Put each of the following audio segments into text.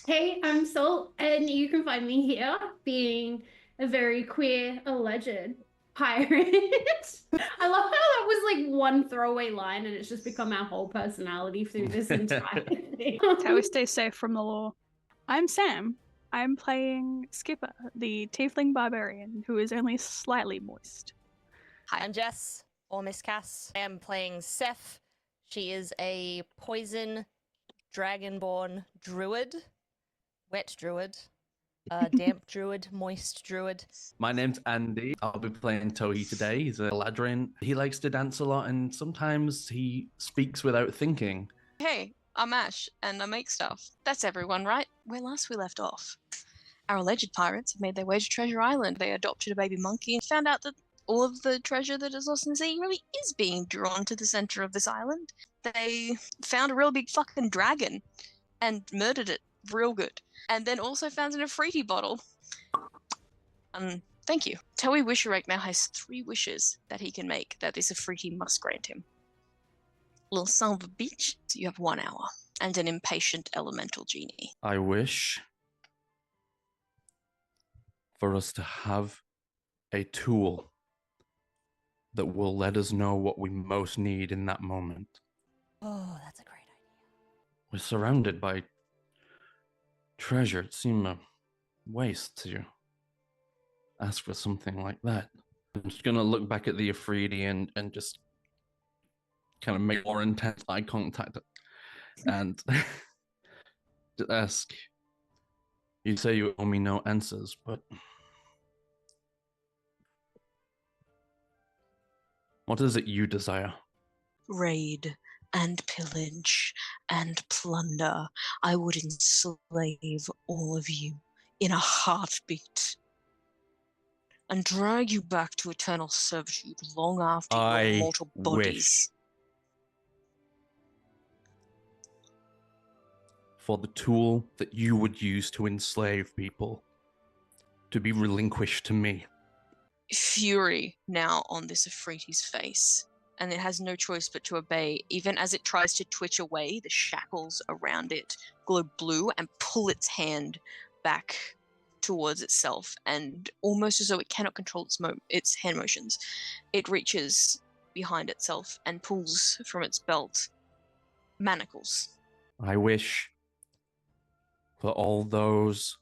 Hey, I'm Salt, and you can find me here being a very queer, alleged pirate. I love how that was like one throwaway line, and it's just become our whole personality through this entire thing. It's how we stay safe from the law. I'm Sam. I'm playing Skipper, the tiefling barbarian who is only slightly moist. Hi, I'm Jess, or Miss Cass. I am playing Seth. She is a poison dragonborn druid, wet druid, damp druid, moist druid. My name's Andy. I'll be playing Tohi today. He's a ladrin. He likes to dance a lot and sometimes he speaks without thinking. Hey, I'm Ash, and I make stuff. That's everyone, right? Where last we left off. Our alleged pirates have made their way to Treasure Island. They adopted a baby monkey and found out that all of the treasure that is lost in the sea really is being drawn to the center of this island. They found a real big fucking dragon and murdered it real good. And then also found an Afriti bottle. Thank you. Toei Wisharek now has 3 wishes that he can make that this Afriti must grant him. Little son of a bitch, you have 1 hour, and an impatient elemental genie. I wish for us to have a tool that will let us know what we most need in that moment. Oh, that's a great idea. We're surrounded by treasure. It seemed a waste to ask for something like that. I'm just going to look back at the Afridi and just kind of make more intense eye contact and just ask, you say you owe me no answers, but what is it you desire? Raid and pillage and plunder. I would enslave all of you in a heartbeat and drag you back to eternal servitude long after your mortal bodies. For the tool that you would use to enslave people to be relinquished to me. Fury now on this Afriti's face, and it has no choice but to obey. Even as it tries to twitch away, the shackles around it glow blue and pull its hand back towards itself, and almost as though it cannot control its hand motions, it reaches behind itself and pulls from its belt manacles. I wish for all those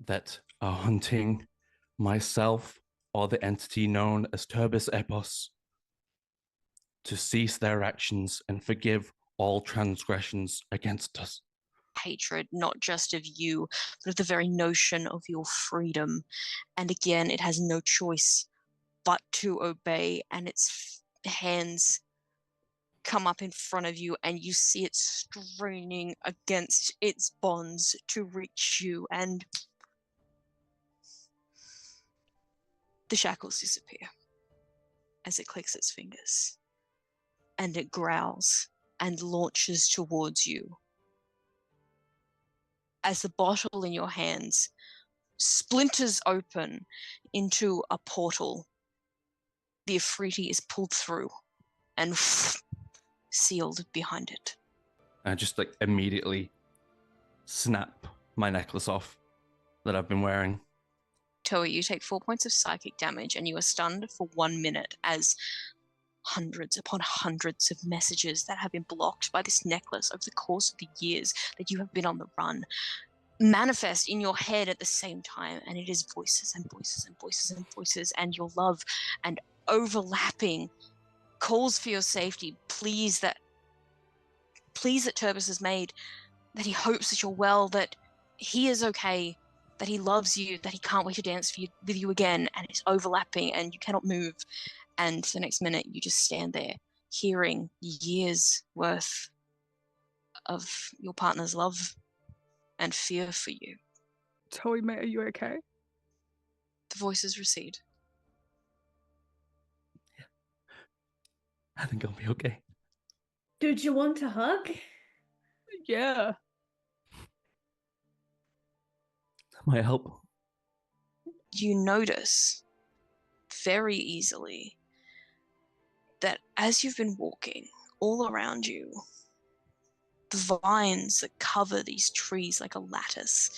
that are hunting myself or the entity known as Turbis Epos to cease their actions and forgive all transgressions against us. Hatred, not just of you, but of the very notion of your freedom. And again, it has no choice but to obey, and its hands come up in front of you, and you see it straining against its bonds to reach you, and the shackles disappear as it clicks its fingers, and it growls and launches towards you. As the bottle in your hands splinters open into a portal, the Afriti is pulled through and sealed behind it. I just immediately snap my necklace off that I've been wearing. Toei, you take 4 points of psychic damage and you are stunned for 1 minute as hundreds upon hundreds of messages that have been blocked by this necklace over the course of the years that you have been on the run manifest in your head at the same time, and it is voices and voices and voices and voices and your love and overlapping calls for your safety, pleas that Turbis has made, that he hopes that you're well, that he is okay, that he loves you, that he can't wait to dance with you again, and it's overlapping and you cannot move. And the next minute you just stand there hearing years worth of your partner's love and fear for you. Toei, mate, are you okay? The voices recede. Yeah. I think I'll be okay. Did you want a hug? Yeah. That might help. You notice very easily that as you've been walking all around you, the vines that cover these trees like a lattice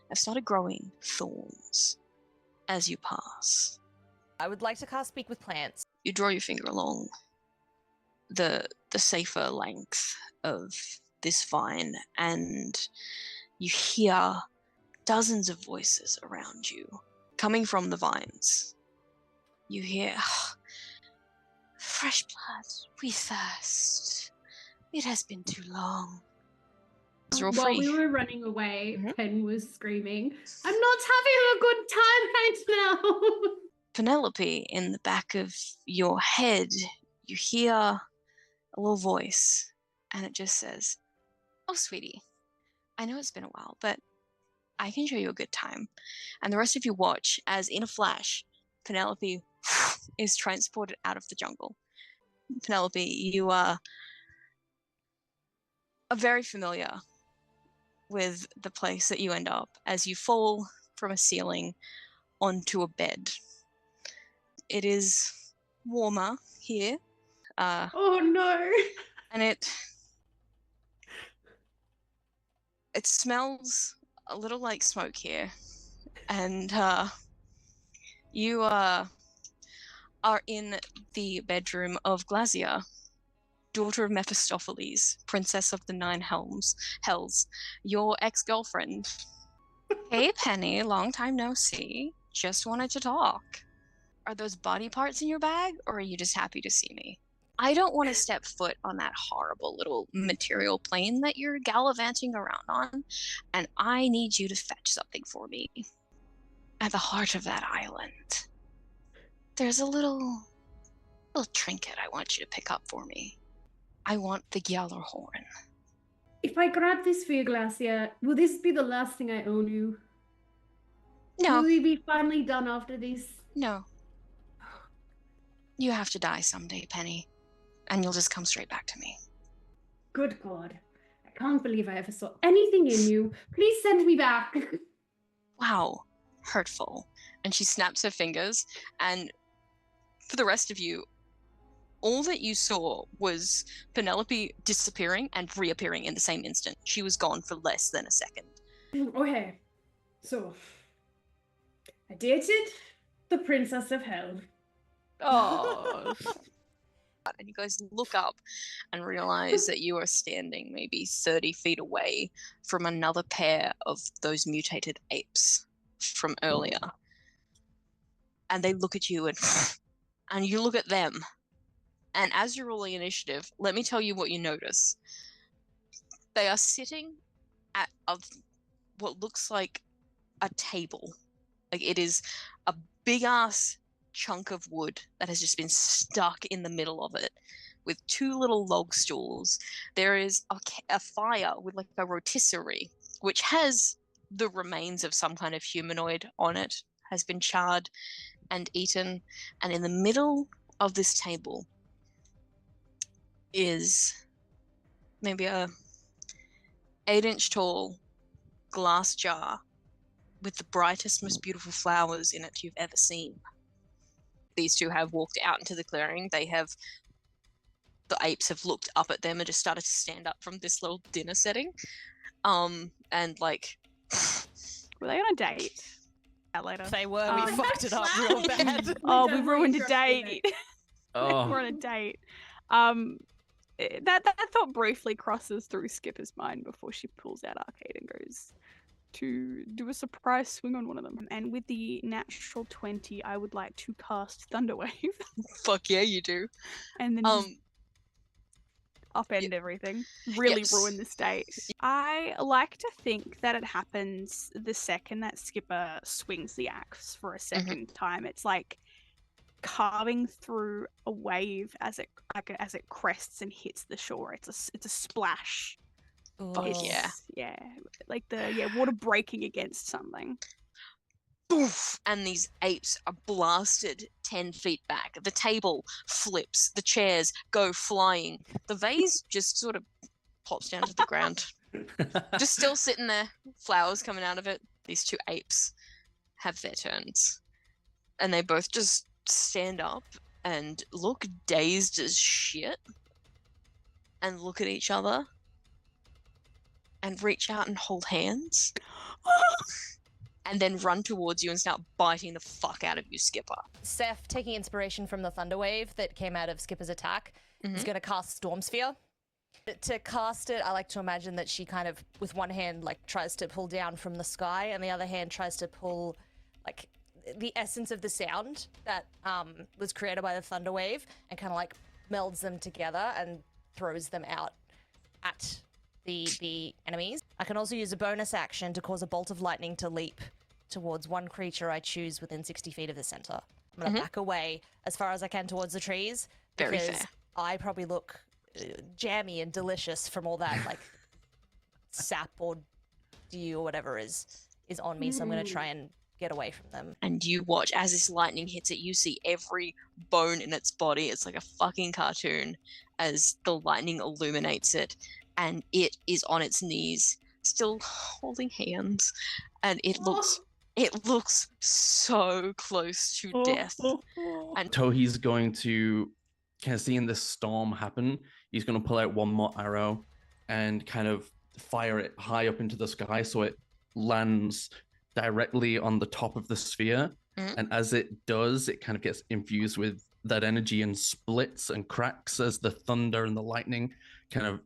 have started growing thorns as you pass. I would like to cast Speak with Plants. You draw your finger along the safer length of this vine, and you hear dozens of voices around you coming from the vines. You hear, fresh blood, we thirst. It has been too long. You're While free. we were running away, Mhm. Pen was screaming, "I'm not having a good time right now." Penelope, in the back of your head, you hear a little voice, and it just says, "Oh, sweetie, I know it's been a while, but I can show you a good time." And the rest of you watch as, in a flash, Penelope is transported out of the jungle. Penelope, you are very familiar with the place that you end up as you fall from a ceiling onto a bed. It is warmer here, Oh no. and it smells a little like smoke here, and you are in the bedroom of Glasia, daughter of Mephistopheles, princess of the hells, your ex-girlfriend. Hey Penny, long time no see. Just wanted to talk. Are those body parts in your bag, or are you just happy to see me? I don't want to step foot on that horrible little material plane that you're gallivanting around on, and I need you to fetch something for me. At the heart of that island, there's a little trinket I want you to pick up for me. I want the Gjallar horn. If I grab this for you, Glacia, will this be the last thing I own you? No, Will we be finally done after this? no. You have to die someday, Penny, and you'll just come straight back to me. Good God. I can't believe I ever saw anything in you. Please send me back. Wow, hurtful. And she snaps her fingers, and for the rest of you, all that you saw was Penelope disappearing and reappearing in the same instant. She was gone for less than a second. Okay, so I dated the Princess of Hell. Oh, And you guys look up and realize that you are standing maybe 30 feet away from another pair of those mutated apes from earlier. And they look at you and you look at them. And as you're rolling initiative, let me tell you what you notice. They are sitting at what looks like a table. Like it is a big ass chunk of wood that has just been stuck in the middle of it with two little log stools. There is a fire with like a rotisserie, which has the remains of some kind of humanoid on it, has been charred and eaten. And in the middle of this table is maybe a 8-inch tall glass jar with the brightest, most beautiful flowers in it you've ever seen. These two have walked out into the clearing. The apes have looked up at them and just started to stand up from this little dinner setting. And like, were they on a date? That later. If they were, we Um, fucked it up real bad. Oh, we Don't ruined a interrupt me, date. mate. Oh, We're on a date. That thought briefly crosses through Skipper's mind before she pulls out Arcade and goes to do a surprise swing on one of them. And with the natural 20, I would like to cast Thunderwave fuck yeah, you do. and then just upend everything. Really Yes. ruin this date. I like to think that it happens the second that Skipper swings the axe for a second time. It's like carving through a wave as it crests and hits the shore. It's a splash. Fuck Ooh. yeah. Yeah, like water breaking against something. Boof! And these apes are blasted 10 feet back. The table flips. The chairs go flying. The vase just sort of pops down to the ground. Just still sitting there. Flowers coming out of it. These two apes have their turns. And they both just stand up and look dazed as shit. And look at each other. and reach out and hold hands, and then run towards you and start biting the fuck out of you, Skipper. Seth, taking inspiration from the thunder wave that came out of Skipper's attack, is going to cast Storm Sphere. To cast it, I like to imagine that she kind of, with one hand, like tries to pull down from the sky, and the other hand tries to pull, like, the essence of the sound that was created by the thunder wave, and kind of like melds them together and throws them out at the enemies. I can also use a bonus action to cause a bolt of lightning to leap towards one creature I choose within 60 feet of the center. I'm gonna back away as far as I can towards the trees. Very because fair. I probably look jammy and delicious from all that like sap or dew or whatever is on me. So I'm gonna try and get away from them. And you watch as this lightning hits it, you see every bone in its body. It's like a fucking cartoon as the lightning illuminates it, and it is on its knees, still holding hands, and it looks so close to death. And Tohi's going to, kind of seeing this storm happen, he's going to pull out one more arrow and kind of fire it high up into the sky so it lands directly on the top of the sphere. And as it does, it kind of gets infused with that energy and splits and cracks as the thunder and the lightning kind of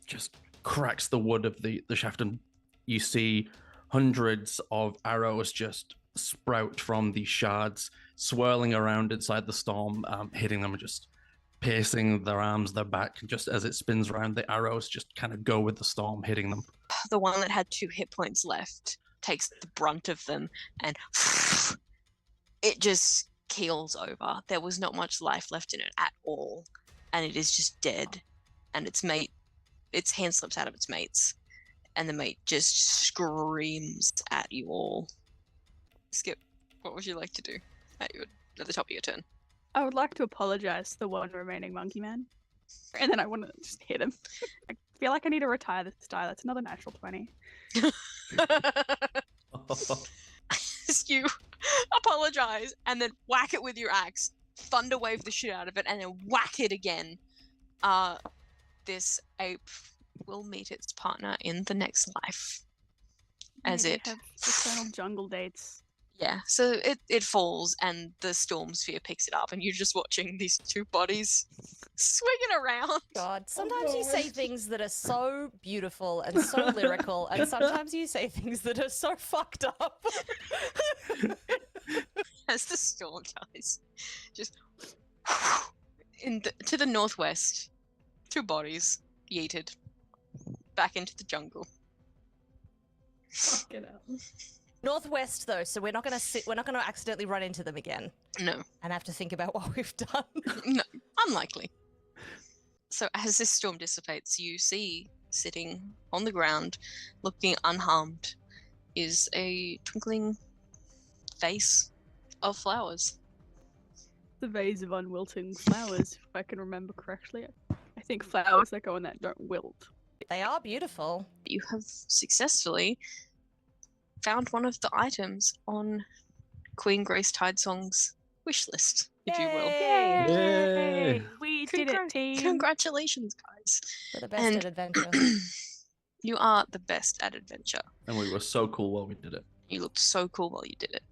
just cracks the wood of the shaft. And you see hundreds of arrows just sprout from these shards, swirling around inside the storm, hitting them and just piercing their arms, their back. Just as it spins around, the arrows just kind of go with the storm, hitting them. the one that had 2 hit points left takes the brunt of them, and it just keels over. There was not much life left in it at all, and it is just dead. And its hand slips out of its mate's, and the mate just screams at you all. Skip, what would you like to do at the top of your turn? I would like to apologize to the one remaining monkey man. And then I want to just hit him. I feel like I need to retire this die. That's another natural 20. You apologize and then whack it with your axe, thunder wave the shit out of it, and then whack it again. This ape will meet its partner in the next life. As Maybe it have eternal jungle dates. Yeah, so it falls and the storm sphere picks it up, and you're just watching these 2 bodies swinging around. God, sometimes you say things that are so beautiful and so lyrical, and sometimes you say things that are so fucked up. As the storm dies, just to the northwest, 2 bodies yeeted back into the jungle. Fuck it up. Northwest though, so we're not gonna accidentally run into them again No, and have to think about what we've done. no, unlikely. So as this storm dissipates, you see sitting on the ground, looking unharmed, is a twinkling vase of flowers. The vase of unwilting flowers, if I can remember correctly. I think flowers that go in that don't wilt. They are beautiful. You have successfully found one of the items on Queen Grace Tidesong's wish list, if you will. Yay! Yay! We did it, team! Congratulations, guys. We're the best And- at adventure. You are the best at adventure. And we were so cool while we did it. You looked so cool while you did it.